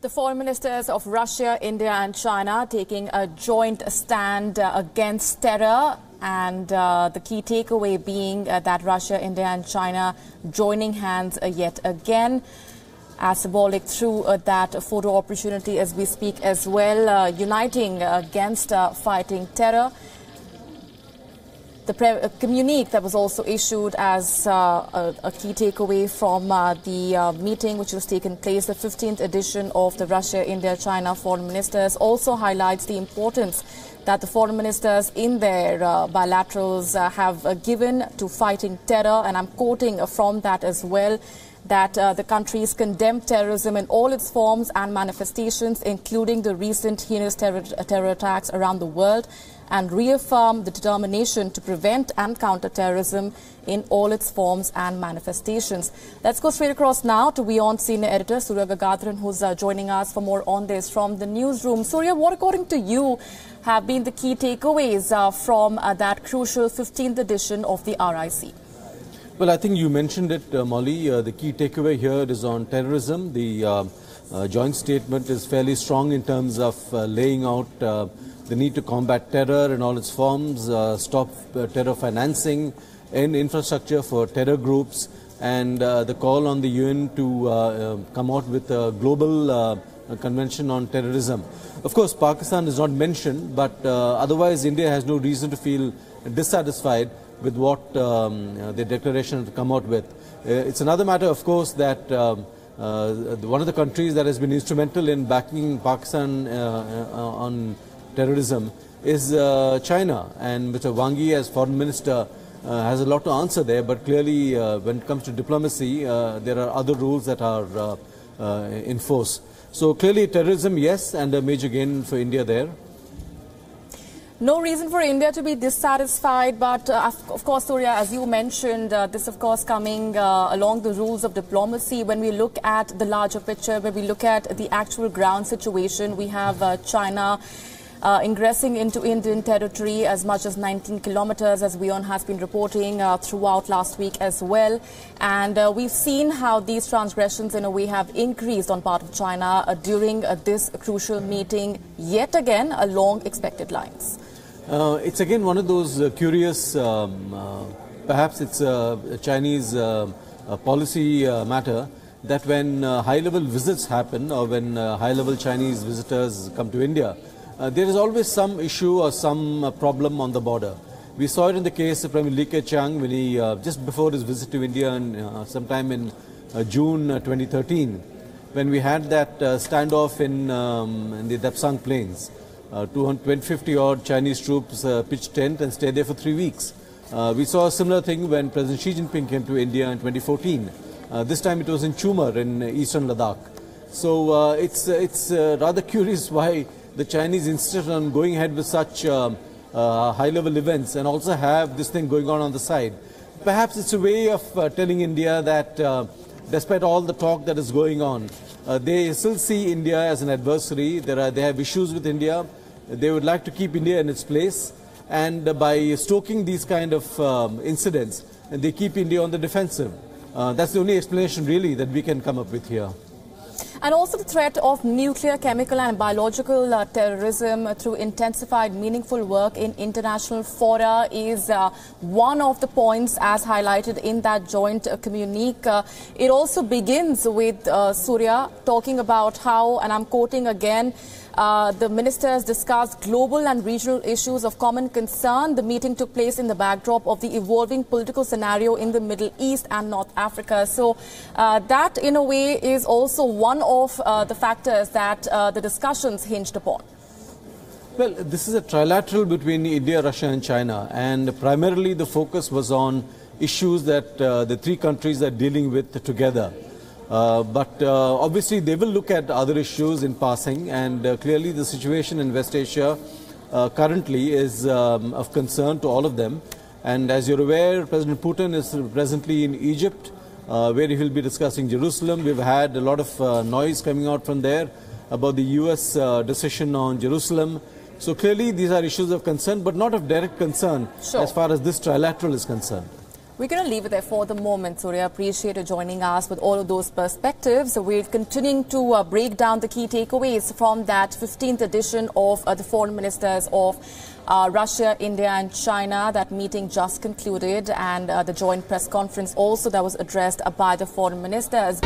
The foreign ministers of Russia, India and China taking a joint stand against terror, and the key takeaway being that Russia, India and China joining hands yet again. As symbolic through that photo opportunity as we speak as well, uniting against fighting terror. The communique that was also issued as a key takeaway from the meeting which was taken place, the 15th edition of the Russia, India, China foreign ministers, also highlights the importance that the foreign ministers in their bilaterals have given to fighting terror. And I'm quoting from that as well, that the countries condemn terrorism in all its forms and manifestations, including the recent heinous terror attacks around the world, and reaffirm the determination to prevent and counter terrorism in all its forms and manifestations. Let's go straight across now to WION senior editor Surya Gagadharan, who's joining us for more on this from the newsroom. Surya, what according to you have been the key takeaways from that crucial 15th edition of the RIC? Well, I think you mentioned it, Molly. The key takeaway here is on terrorism. The joint statement is fairly strong in terms of laying out the need to combat terror in all its forms, stop terror financing and infrastructure for terror groups, and the call on the UN to come out with a global convention on terrorism. Of course, Pakistan is not mentioned, but otherwise India has no reason to feel dissatisfied with what the declaration has come out with. It's another matter, of course, that one of the countries that has been instrumental in backing Pakistan on terrorism is China, and Mr. Wang Yi as foreign minister has a lot to answer there, but clearly when it comes to diplomacy there are other rules that are in force. So clearly terrorism, yes, and a major gain for India there. No reason for India to be dissatisfied, but of course, Surya, as you mentioned, this of course coming along the rules of diplomacy. When we look at the larger picture, when we look at the actual ground situation, we have China ingressing into Indian territory as much as 19 kilometers, as WION has been reporting throughout last week as well. And we've seen how these transgressions in a way have increased on part of China during this crucial meeting, yet again along expected lines. It's again one of those curious, perhaps it's a Chinese policy matter, that when high-level visits happen or when high-level Chinese visitors come to India, there is always some issue or some problem on the border. We saw it in the case of Premier Li Keqiang when he, just before his visit to India sometime in June 2013, when we had that standoff in the Dapsang Plains. 250 odd Chinese troops pitched tent and stayed there for 3 weeks. We saw a similar thing when President Xi Jinping came to India in 2014. This time it was in Chumar in eastern Ladakh. So it's rather curious why the Chinese insisted on going ahead with such high-level events and also have this thing going on the side. Perhaps it's a way of telling India that despite all the talk that is going on, they still see India as an adversary. They have issues with India. They would like to keep India in its place, and by stoking these kind of incidents, they keep India on the defensive. That's the only explanation really that we can come up with here. And also the threat of nuclear, chemical and biological terrorism through intensified meaningful work in international fora is one of the points as highlighted in that joint communique. It also begins with Surya talking about how, and I'm quoting again, the ministers discussed global and regional issues of common concern. The meeting took place in the backdrop of the evolving political scenario in the Middle East and North Africa. So that, in a way, is also one of the factors that the discussions hinged upon. Well, this is a trilateral between India, Russia and China, and primarily the focus was on issues that the three countries are dealing with together. But obviously they will look at other issues in passing, and clearly the situation in West Asia currently is of concern to all of them. And as you're aware, President Putin is presently in Egypt, where he will be discussing Jerusalem. We've had a lot of noise coming out from there about the US decision on Jerusalem. So clearly these are issues of concern, but not of direct concern as far as this trilateral is concerned. We're going to leave it there for the moment, Surya. Appreciate you joining us with all of those perspectives. So we're continuing to break down the key takeaways from that 15th edition of the foreign ministers of Russia, India and China. That meeting just concluded, and the joint press conference also that was addressed by the foreign ministers.